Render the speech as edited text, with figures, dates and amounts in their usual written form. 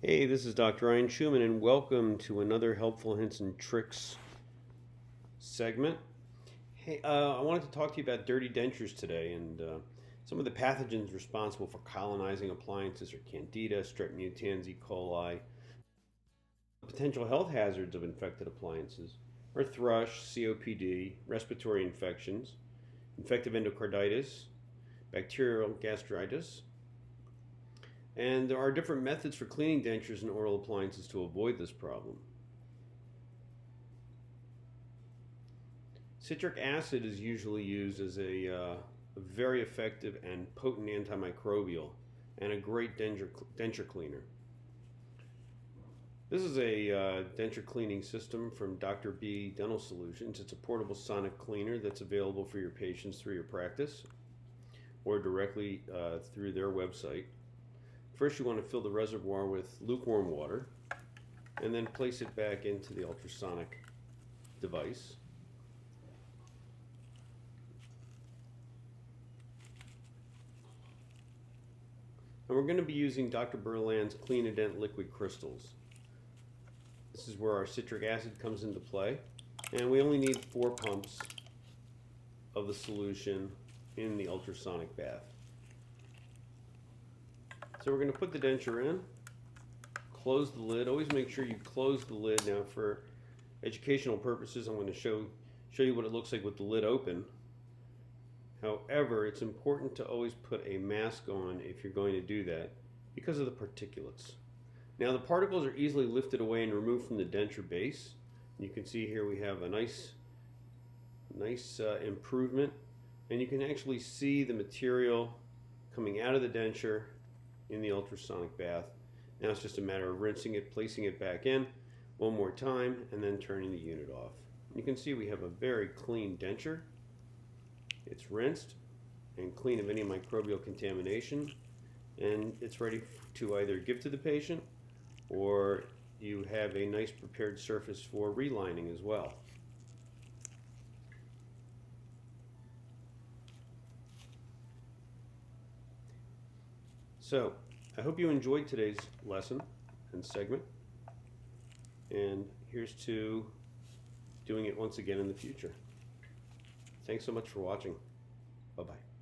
Hey, this is Dr. Ryan Schumann, and welcome to another Helpful Hints and Tricks segment. Hey, I wanted to talk to you about dirty dentures today, and some of the pathogens responsible for colonizing appliances are Candida, Strep mutans, E. coli. Potential health hazards of infected appliances are thrush, COPD, respiratory infections, infective endocarditis, bacterial gastritis. And there are different methods for cleaning dentures and oral appliances to avoid this problem. Citric acid is usually used as a very effective and potent antimicrobial and a great denture cleaner. This is a denture cleaning system from Dr. B Dental Solutions. It's a portable sonic cleaner that's available for your patients through your practice or directly through their website. First, you want to fill the reservoir with lukewarm water and then place it back into the ultrasonic device. And we're going to be using Dr. Berland's Clean-A-Dent liquid crystals. This is where our citric acid comes into play, and we only need 4 pumps of the solution in the ultrasonic bath. So we're going to put the denture in, close the lid. Always make sure you close the lid. Now, for educational purposes, I'm going to show you what it looks like with the lid open. However, it's important to always put a mask on if you're going to do that because of the particulates. Now, the particles are easily lifted away and removed from the denture base. You can see here we have a nice improvement, and you can actually see the material coming out of the denture in the ultrasonic bath. Now it's just a matter of rinsing it, placing it back in one more time, and then turning the unit off. You can see we have a very clean denture. It's rinsed and clean of any microbial contamination, and it's ready to either give to the patient or you have a nice prepared surface for relining as well. So, I hope you enjoyed today's lesson and segment, and here's to doing it once again in the future. Thanks so much for watching. Bye-bye.